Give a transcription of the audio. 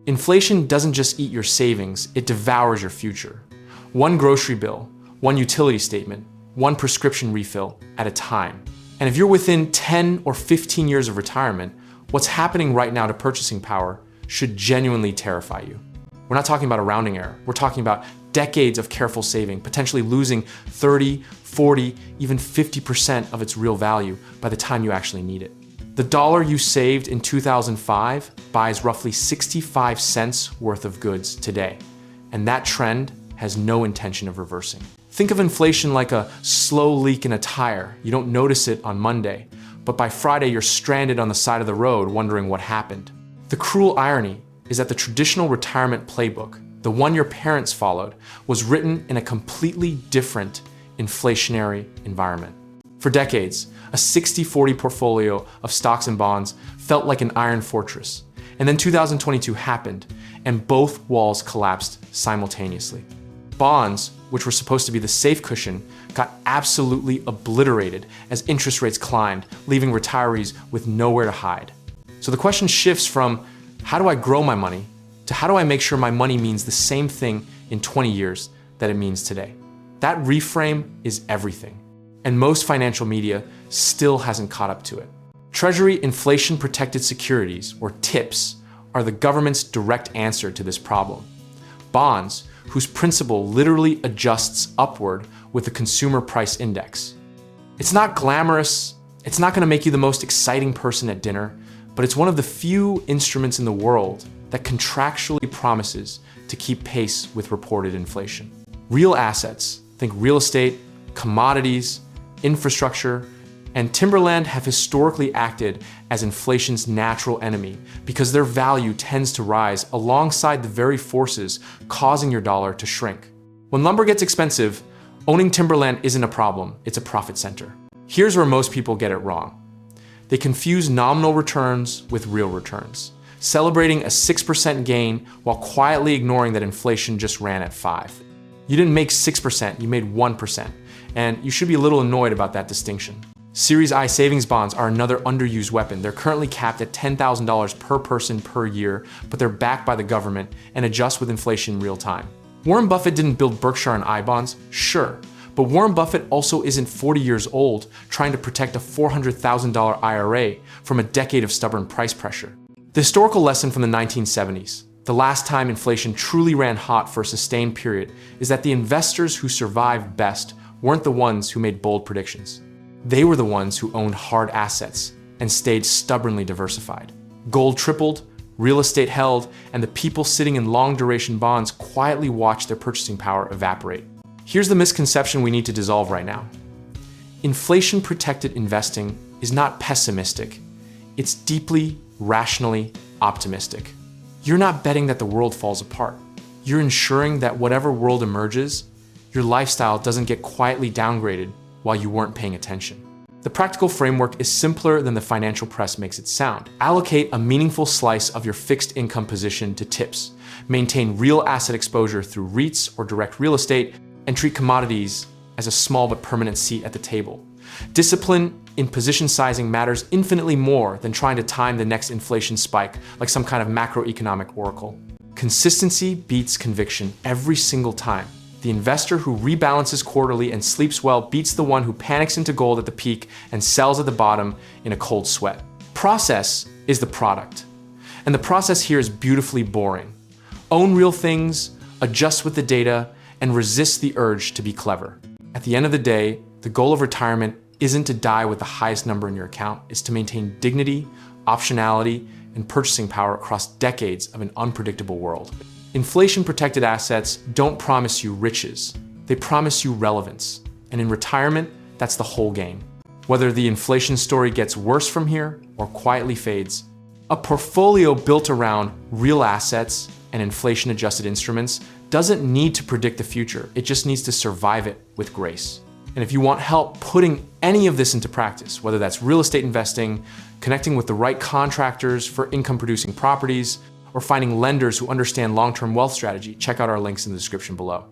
Inflation doesn't just eat your savings, it devours your future. One grocery bill, one utility statement, one prescription refill at a time. And if you're within 10 or 15 years of retirement, what's happening right now to purchasing power should genuinely terrify you. We're not talking about a rounding error. We're talking about decades of careful saving, potentially losing 30, 40, even 50% of its real value by the time you actually need it. The dollar you saved in 2005 buys roughly 65 cents worth of goods today, and that trend has no intention of reversing. Think of inflation like a slow leak in a tire. You don't notice it on Monday, but by Friday you're stranded on the side of the road wondering what happened. The cruel irony is that the traditional retirement playbook, the one your parents followed, was written in a completely different inflationary environment. For decades, a 60-40 portfolio of stocks and bonds felt like an iron fortress. And then 2022 happened, and both walls collapsed simultaneously. Bonds, which were supposed to be the safe cushion, got absolutely obliterated as interest rates climbed, leaving retirees with nowhere to hide. So the question shifts from, how do I grow my money, to how do I make sure my money means the same thing in 20 years that it means today? That reframe is everything. And most financial media still hasn't caught up to it. Treasury inflation-protected securities, or TIPS, are the government's direct answer to this problem. Bonds, whose principal literally adjusts upward with the consumer price index. It's not glamorous, it's not going to make you the most exciting person at dinner, but it's one of the few instruments in the world that contractually promises to keep pace with reported inflation. Real assets, think real estate, commodities, infrastructure, and timberland have historically acted as inflation's natural enemy because their value tends to rise alongside the very forces causing your dollar to shrink. When lumber gets expensive, owning timberland isn't a problem, it's a profit center. Here's where most people get it wrong. They confuse nominal returns with real returns, celebrating a 6% gain while quietly ignoring that inflation just ran at 5%. You didn't make 6%, you made 1%, and you should be a little annoyed about that distinction. Series I savings bonds are another underused weapon. They're currently capped at $10,000 per person per year, but they're backed by the government and adjust with inflation in real time. Warren Buffett didn't build Berkshire and I bonds, sure, but Warren Buffett also isn't 40 years old trying to protect a $400,000 IRA from a decade of stubborn price pressure. The historical lesson from the 1970s, the last time inflation truly ran hot for a sustained period, is that the investors who survived best weren't the ones who made bold predictions. They were the ones who owned hard assets and stayed stubbornly diversified. Gold tripled, real estate held, and the people sitting in long-duration bonds quietly watched their purchasing power evaporate. Here's the misconception we need to dissolve right now. Inflation-protected investing is not pessimistic. It's deeply, rationally optimistic. You're not betting that the world falls apart. You're ensuring that whatever world emerges, your lifestyle doesn't get quietly downgraded while you weren't paying attention. The practical framework is simpler than the financial press makes it sound. Allocate a meaningful slice of your fixed income position to TIPS. Maintain real asset exposure through REITs or direct real estate, and treat commodities as a small but permanent seat at the table. Discipline in position sizing matters infinitely more than trying to time the next inflation spike like some kind of macroeconomic oracle. Consistency beats conviction every single time. The investor who rebalances quarterly and sleeps well beats the one who panics into gold at the peak and sells at the bottom in a cold sweat. Process is the product. And the process here is beautifully boring. Own real things, adjust with the data, and resist the urge to be clever. At the end of the day, the goal of retirement isn't to die with the highest number in your account, it's to maintain dignity, optionality, and purchasing power across decades of an unpredictable world. Inflation-protected assets don't promise you riches, they promise you relevance. And in retirement, that's the whole game. Whether the inflation story gets worse from here or quietly fades, a portfolio built around real assets and inflation-adjusted instruments doesn't need to predict the future, it just needs to survive it with grace. And if you want help putting any of this into practice, whether that's real estate investing, connecting with the right contractors for income-producing properties, or finding lenders who understand long-term wealth strategy, check out our links in the description below.